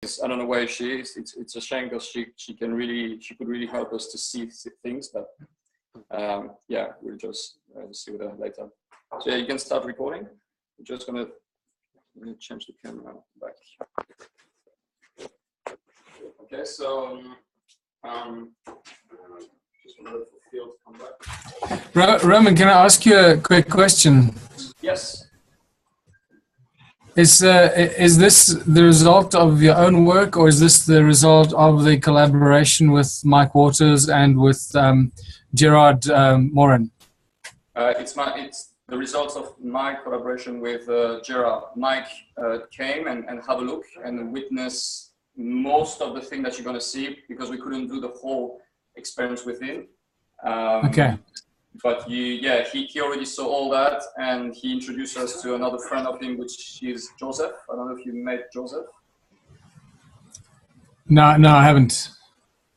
I don't know where she is. It's a shame because she could really help us to see things, but yeah, we'll just see with her later. So yeah, you can start recording. I'm just gonna change the camera back. Okay, so just wanted for Phil to come back. Roman, can I ask you a quick question? Yes. Is this the result of your own work, or is this the result of the collaboration with Mike Waters and with Gerard Morin? It's the result of my collaboration with Gerard. Mike came and had a look and witnessed most of the thing that you're going to see, because we couldn't do the whole experience with him. Okay. But he already saw all that, and he introduced us to another friend of him, which is Joseph. I don't know if you met Joseph. No, I haven't.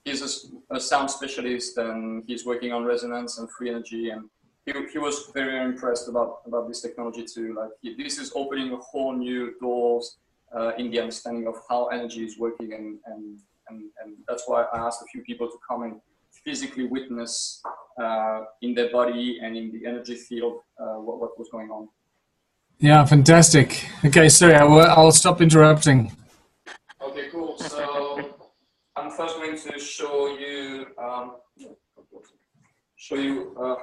He's a sound specialist, and he's working on resonance and free energy, and he was very impressed about this technology too. Like, this is opening a whole new doors in the understanding of how energy is working, and that's why I asked a few people to come and physically witness in their body and in the energy field what was going on. Yeah, fantastic. Okay, sorry, I'll stop interrupting. Okay, cool. So I'm first going to show you how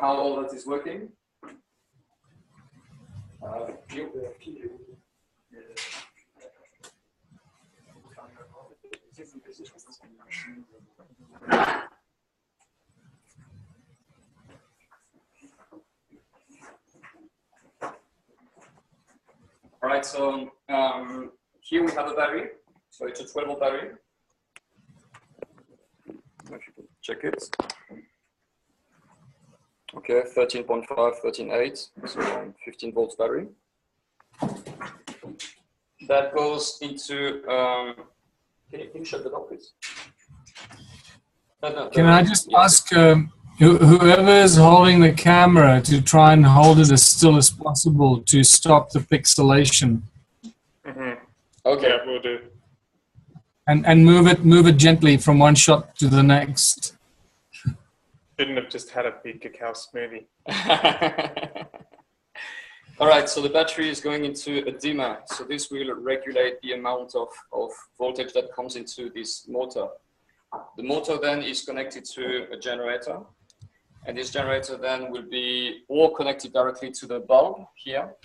all that is working. All right, so here we have a battery. So it's a 12-volt battery. If you can check it. Okay, 13.5, 13.8, so 15 volts battery. That goes into, can you shut the door, please? Can I just ask whoever is holding the camera to try and hold it as still as possible to stop the pixelation? Mm-hmm. Okay, yeah, we'll do. And move it gently from one shot to the next. Shouldn't have just had a big cacao smoothie. All right, so the battery is going into a dimmer. So this will regulate the amount of voltage that comes into this motor. The motor then is connected to a generator. And this generator then will be or connected directly to the bulb here,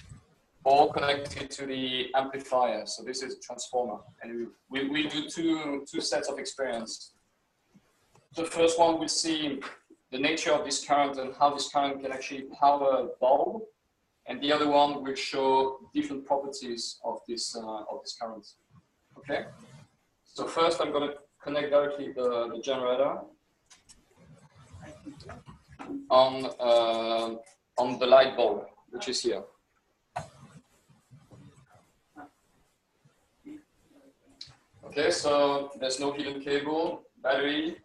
or connected to the amplifier. So this is a transformer. And we do two sets of experience. The first one, we'll see the nature of this current and how this current can actually power a bulb. And the other one will show different properties of this current. Okay. So first, I'm going to connect directly the generator on the light bulb, which is here. Okay, so there's no hidden cable, battery,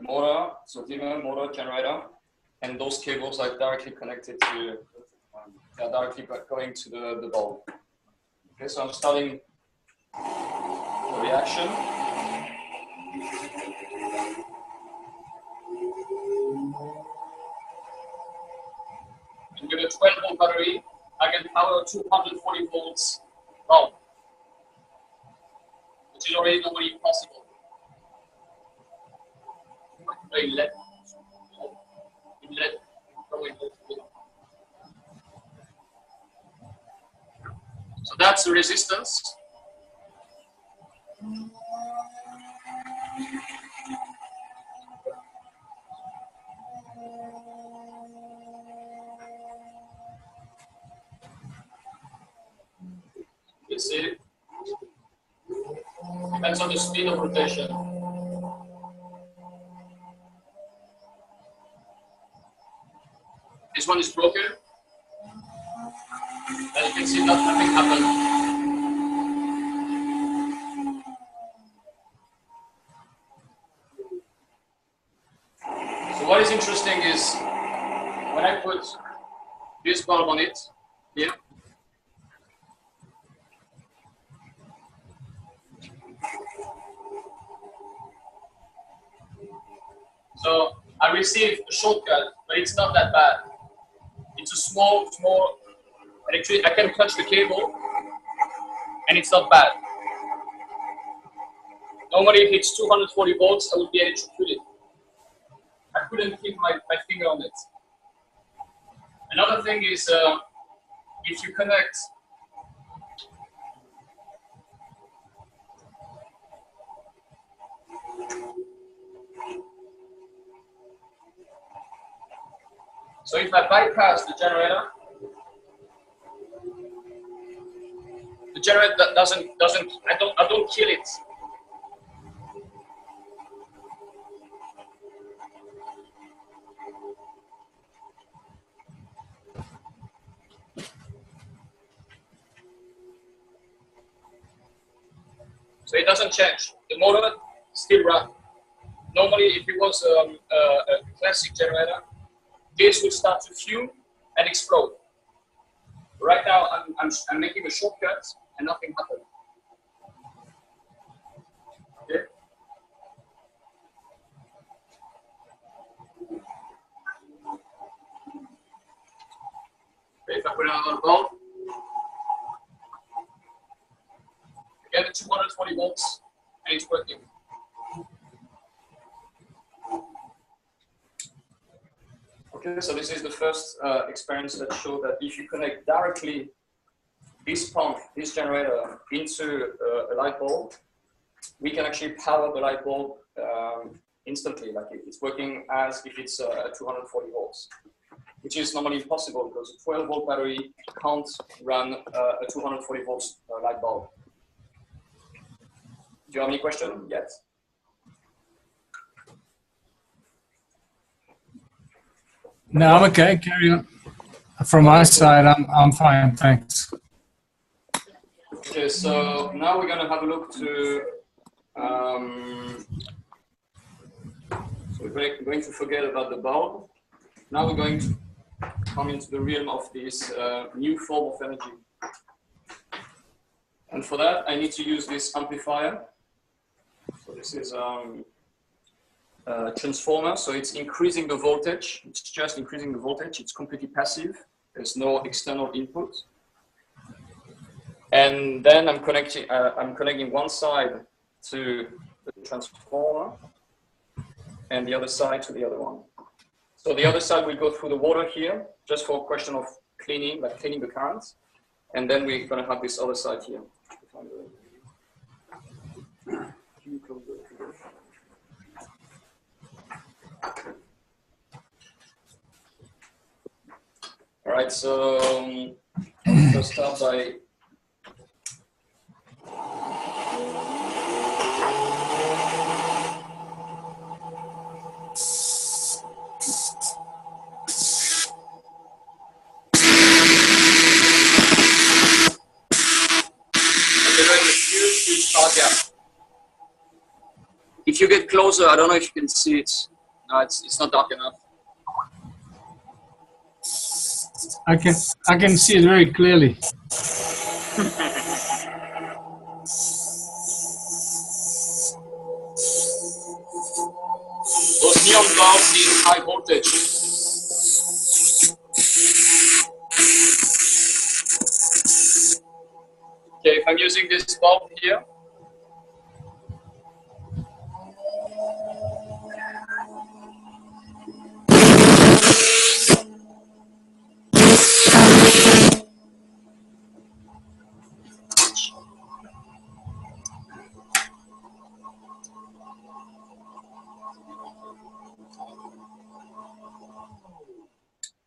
motor, so dimmer, motor, generator, and those cables are directly connected to, directly going to the bulb. Okay, so I'm starting the reaction. And with a 12-volt battery, I can power a 240 volts bulb, which is already normally possible. Very LED. So that's the resistance. You see, depends on the speed of rotation. This one is broken. As you can see, nothing happened. So what is interesting is when I put this bulb on it here, So I received a shortcut, but it's not that bad. It's a small electric. I can touch the cable, and it's not bad. Normally, if it's 240 volts, I would be electrocuted. I couldn't keep my finger on it. Another thing is, if you connect so if I bypass the generator doesn't I don't kill it. So it doesn't change. The motor still runs. Normally, if it was a classic generator, this would start to fume and explode. Right now, I'm making a shortcut and nothing happened. Okay. Okay, if I put another bulb, again, 240 volts, and it's working. Okay, so this is the first experience that showed that if you connect directly this pump, this generator, into a light bulb, we can actually power the light bulb instantly. Like it's working as if it's 240 volts, which is normally impossible because a 12 volt battery can't run a 240 volts light bulb. Do you have any question yet? No, I'm okay. Carry on. From my side, I'm fine. Thanks. Okay, so now we're going to have a look to. So we're going to forget about the bulb. Now we're going to come into the realm of this new form of energy. And for that, I need to use this amplifier. So this is a transformer, so it's increasing the voltage. It's just increasing the voltage. It's completely passive. There's no external input. And then I'm connecting one side to the transformer and the other side to the other one. So the other side will go through the water here, just for a question of cleaning, like cleaning the currents. And then we're going to have this other side here. All right, so let's start by huge power gap. If you get closer, I don't know if you can see it. No, it's not dark enough. I can see it very clearly. Those neon bulbs need high voltage. Okay, if I'm using this bulb here,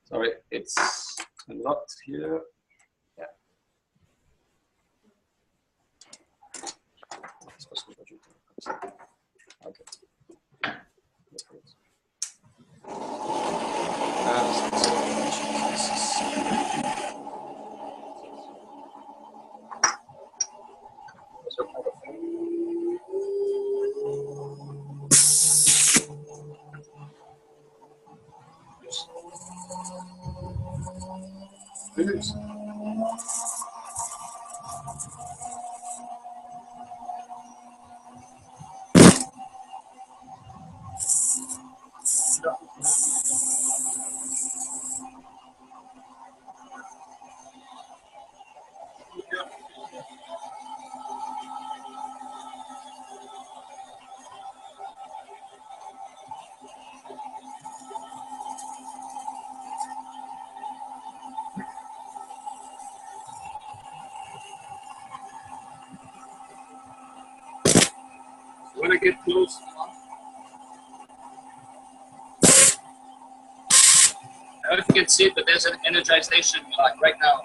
sorry, it's unlocked here. Yeah. Okay. Please. when I get close. I don't know if you can see it, but there's an energization like right now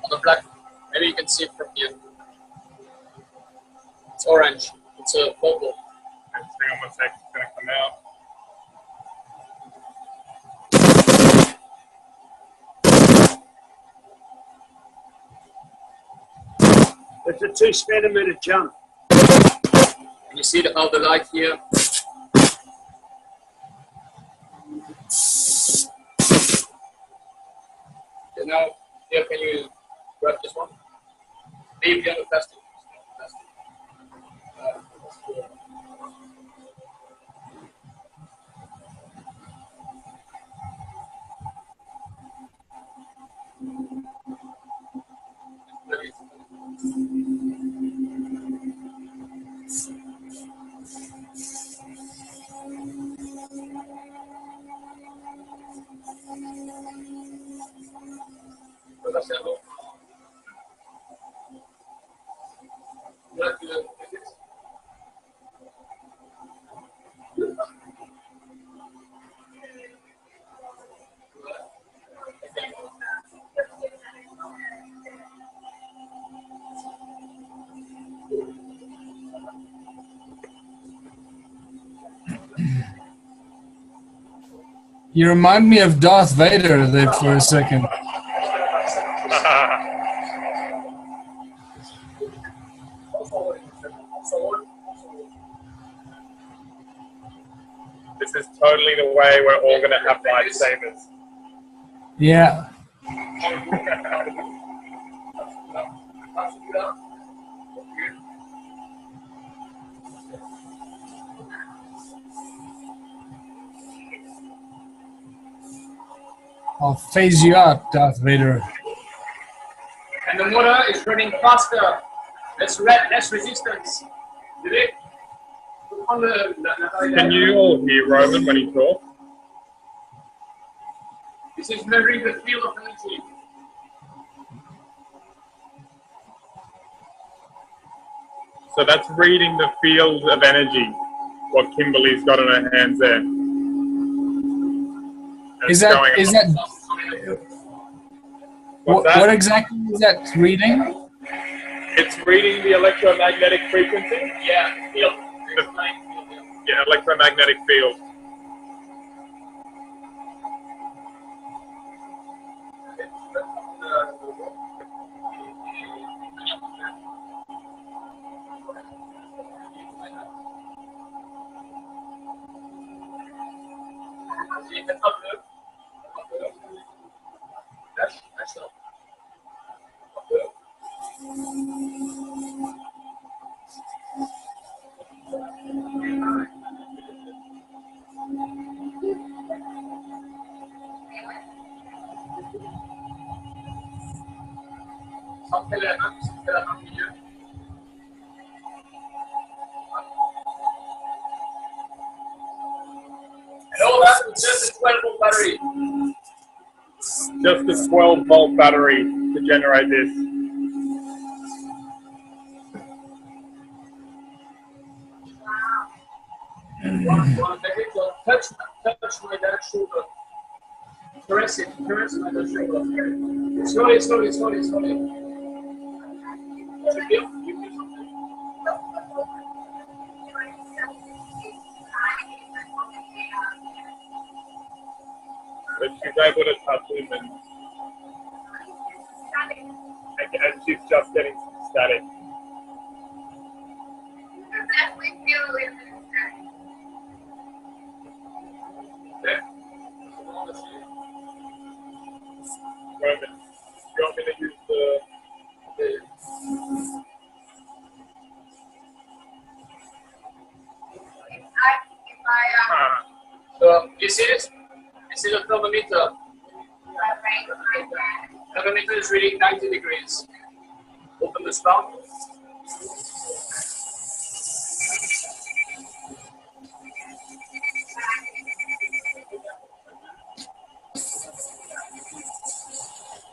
on the black. Maybe you can see it from here. It's orange. It's a purple. Hang on one sec, it's going to come out. It's a 2 centimeter jump. Can you see how the light here? Okay, now, here, can you grab this one? Leave the other plastic. You remind me of Darth Vader there for a second. This is totally the way we're all going to have lightsabers. Yeah. I'll phase you out, Darth Vader. And the motor is running faster. Less resistance. Did it? Can you all hear Roman when he talks? This is measuring the field of energy. So that's reading the field of energy, what Kimberly's got on her hands there. Is that what exactly is that reading? It's reading the electromagnetic frequency. Yeah, field. Yeah, electromagnetic field. And all that with just a 12-volt battery. Just a 12-volt battery to generate this. Touch my dad's shoulder. Caress my dad's shoulder. Slowly. You feel something? But she's able to touch him and she's just getting some static. Okay. Roman, you want me to use the... So, you see this? You see the thermometer? Thermometer is reading 90 degrees. Open the spout.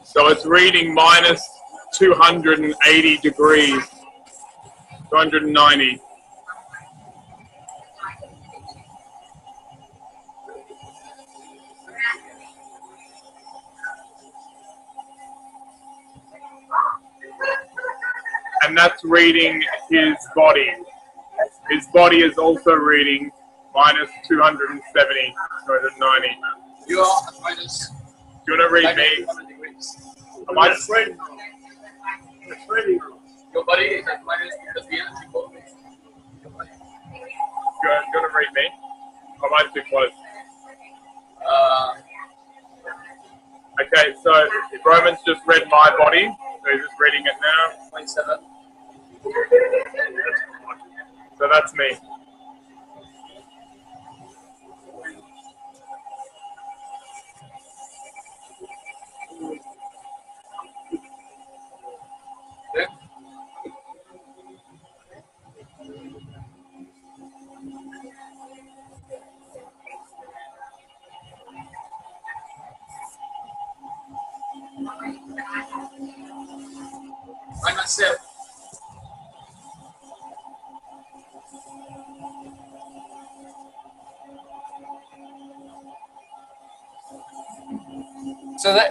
So it's reading minus 280 degrees, 290. that's reading his body. His body is also reading minus 270, 290. You are at minus. Do you want to read me? Am I It's reading wrong. It's reading wrong. Your body is at minus because the energy goes. Do you want to read me? Am I too close? Okay, so Roman's just read my body, so he's just reading it now. 0.7. So that's me. Okay. By myself.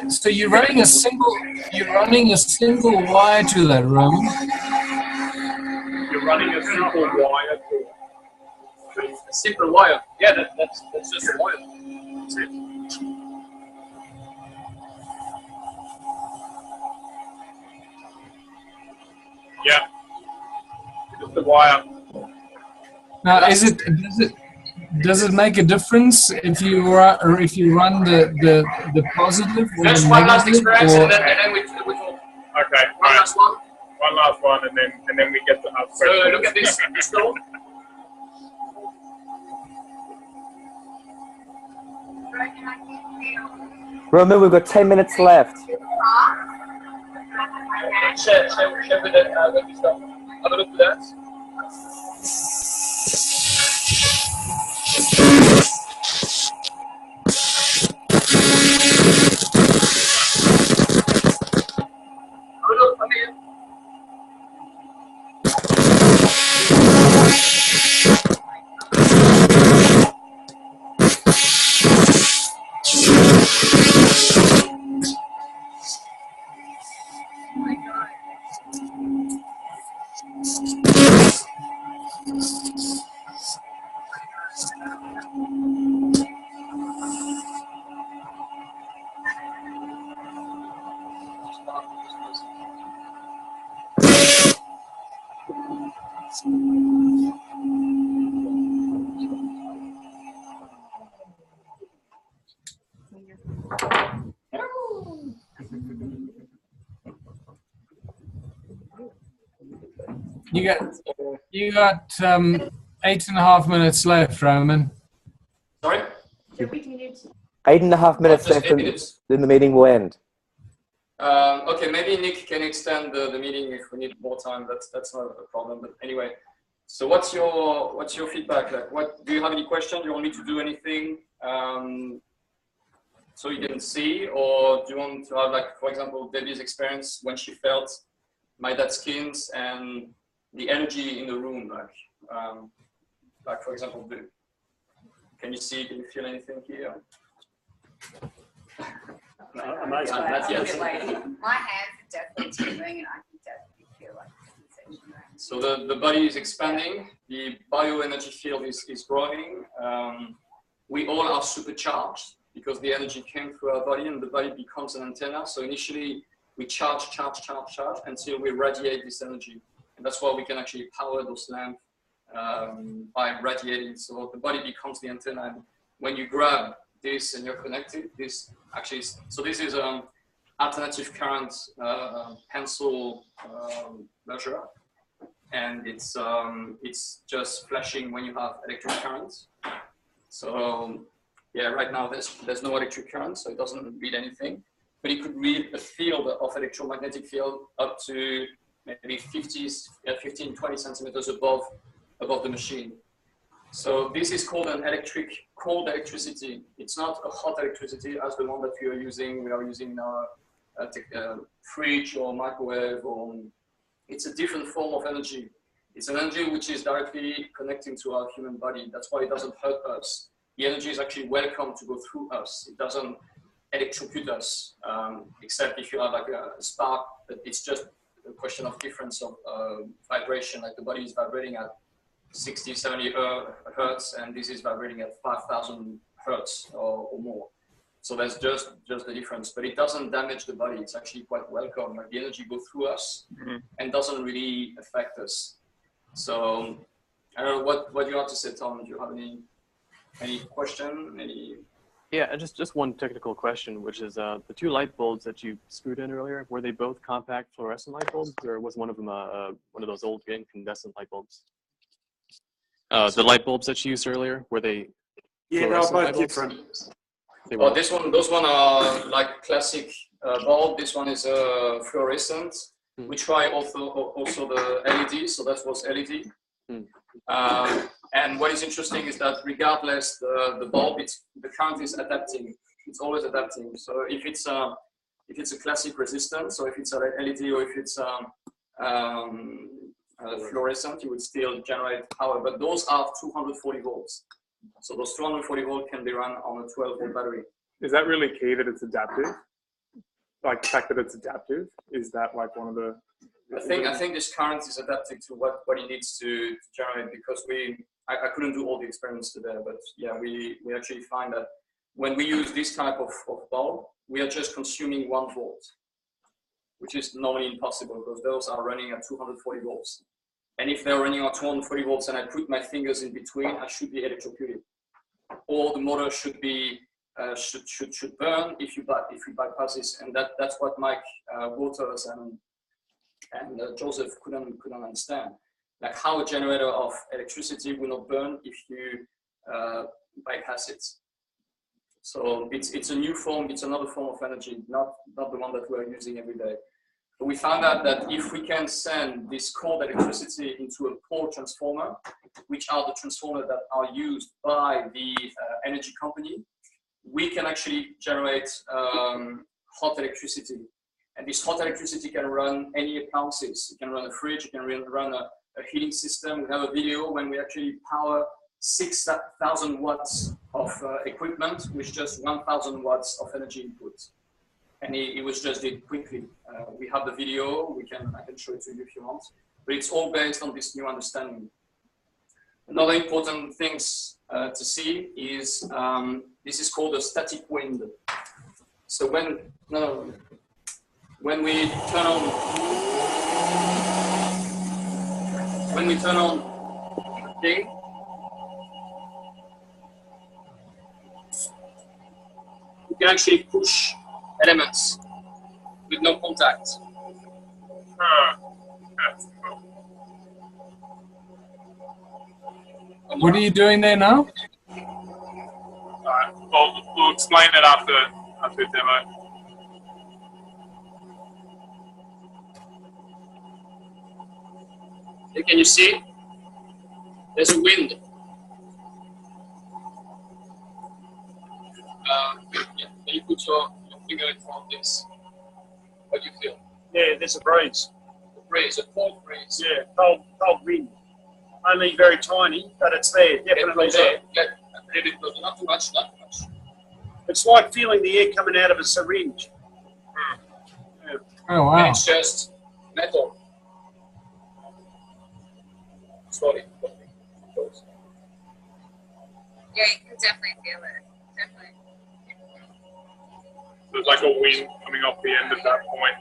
So you're running a single wire to that, Roman. You're running a simple wire to A simple wire. Yeah, that's just a wire. That's it. Yeah. Just a wire. Now, does it make a difference if you run the positive or Just the one last negative, experience, or and then we talk. Okay, One last one. one last one, and then we get to ask So questions. look at this stone. Roman, we've got 10 minutes left. Share with this stuff. Have a look at that. Have a look, come here. You got 8.5 minutes left, Roman. Sorry? 8.5 minutes Just left, 8 and minutes. then the meeting will end. Okay, maybe Nick can extend the meeting if we need more time. That's not a problem. But anyway, so what's your feedback? Like, what do you have any questions? Do you want me to do anything so you can see, or do you want to have, like, for example, Debbie's experience when she felt my dad's skins and the energy in the room, like for example, can you see? Can you feel anything here? No, amazing. Not yet. My hands are definitely tingling, and I can definitely feel like the sensation around. So the body is expanding, the bioenergy field is growing. We all are supercharged because the energy came through our body, and the body becomes an antenna. So initially we charge until we radiate this energy. And that's why we can actually power those lamps by radiating. So the body becomes the antenna. And when you grab this and you're connected, this actually is, so this is alternative current pencil measure. And it's just flashing when you have electric current. So yeah, right now there's no electric current, so it doesn't read anything. But it could read a field of electromagnetic field up to maybe 15, 20 centimeters above the machine. So this is called an cold electricity. It's not a hot electricity as the one that we are using. We are using a fridge or microwave, or it's a different form of energy. It's an energy which is directly connecting to our human body. That's why it doesn't hurt us. The energy is actually welcome to go through us. It doesn't electrocute us, except if you have like a spark, but it's just a question of difference of vibration, like the body is vibrating at 60, 70 hertz, and this is vibrating at 5,000 hertz or more. So that's just the difference, but it doesn't damage the body. It's actually quite welcome. Like the energy goes through us and doesn't really affect us. So I don't know what you have to say, Tom. Do you have any question? Yeah, just one technical question, which is the two light bulbs that you screwed in earlier, were they both compact fluorescent light bulbs, or was one of them one of those old incandescent light bulbs? The light bulbs that you used earlier, were they? Yeah, they were both different. Oh, those one are like classic bulb. This one is fluorescent. We try also the LED, so that was LED. And what is interesting is that regardless the bulb, the current is adapting. It's always adapting. So if it's a classic resistance, or if it's a LED, or if it's fluorescent, you would still generate power. But those are 240 volts. So those 240 volts can be run on a 12-volt battery. Is that really key that it's adaptive? Like the fact that it's adaptive, is that like one of the? I think this current is adapting to what it needs to generate, because I couldn't do all the experiments today, but yeah, we actually find that when we use this type of bulb, we are just consuming 1 volt, which is normally impossible because those are running at 240 volts. And if they're running at 240 volts and I put my fingers in between, I should be electrocuted. Or the motor should be should burn if you bypass this. And that's what Mike Waters and Joseph couldn't understand. Like how a generator of electricity will not burn if you bypass it. So it's a new form, it's another form of energy, not the one that we're using every day. But we found out that if we can send this cold electricity into a pole transformer, which are the transformers that are used by the energy company, we can actually generate hot electricity. And this hot electricity can run any appliances. It can run a fridge, it can run a heating system. We have a video when we actually power 6,000 watts of equipment with just 1,000 watts of energy input. And it was just did quickly. We have the video, I can show it to you if you want, but it's all based on this new understanding. Another important things to see is this is called a static wind. So when we turn on the thing, you can actually push elements with no contact. What are you doing there now? We'll explain it after the demo. Can you see? There's a wind. Can you put your finger in front of this? What do you feel? Yeah, there's a breeze. A breeze, a cold breeze. Yeah, cold wind. Only very tiny, but it's there, definitely there. Get a little bit closer, not too much, not too much. It's like feeling the air coming out of a syringe. Oh, wow. And it's just metal. Slowly. Yeah, you can definitely feel it. Definitely. There's like a wind coming off the end at that point.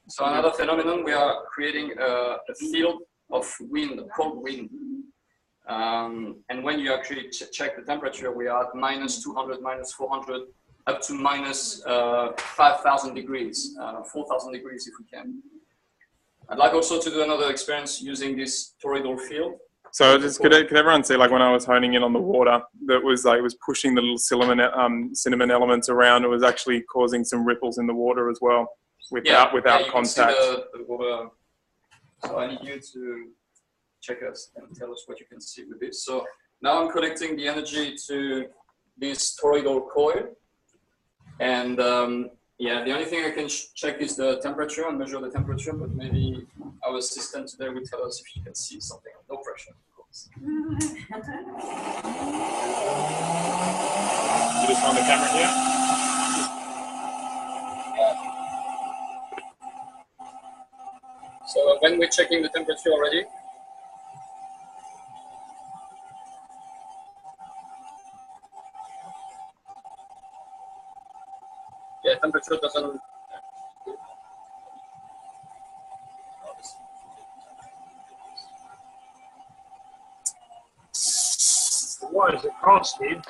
So another phenomenon, we are creating a field of wind, cold wind. And when you actually check the temperature, we are at -200, -400, up to -5,000 degrees, 4,000 degrees if we can. I'd like also to do another experience using this toroidal field. So just could everyone see, like when I was honing in on the water, that was like it was pushing the little cinnamon elements around. It was actually causing some ripples in the water as well, without you contact. Can see the water. So I need you to check us and tell us what you can see with this. So now I'm connecting the energy to this toroidal coil, and Yeah, the only thing I can check is the temperature and measure the temperature, but maybe our assistant today will tell us if you can see something. No pressure, of course. You just on the camera here? So when we're checking the temperature already, yeah, temperature doesn't. Why is it crossed, Steve?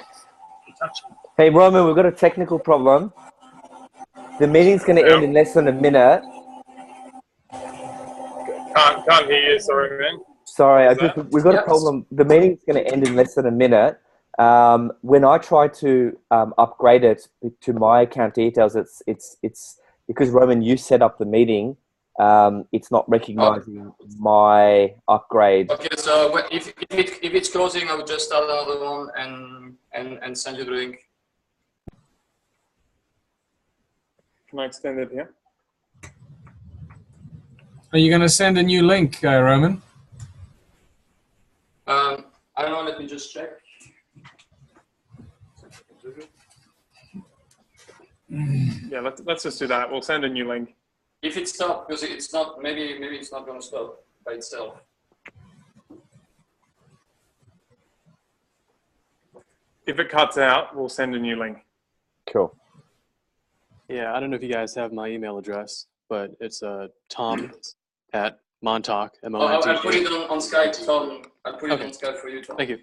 Hey, Roman, we've got a technical problem. The meeting's going to end in less than a minute. Can't hear you, sorry, man. Sorry, What was we've got a problem. The meeting's going to end in less than a minute. When I try to upgrade it to my account details, it's because Roman, you set up the meeting. It's not recognizing my upgrade. Okay, so if it's closing, I would just start another one and send you the link. Can I extend it here? Are you going to send a new link, Roman? I don't know. Let me just check. Yeah, let's just do that. We'll send a new link. If it stops, because it's not, maybe it's not going to stop by itself. If it cuts out, we'll send a new link. Cool. Yeah, I don't know if you guys have my email address, but it's tom@montauk, Oh, I'll put it on Skype, Tom. I'll put it on Skype for you, Tom. Thank you.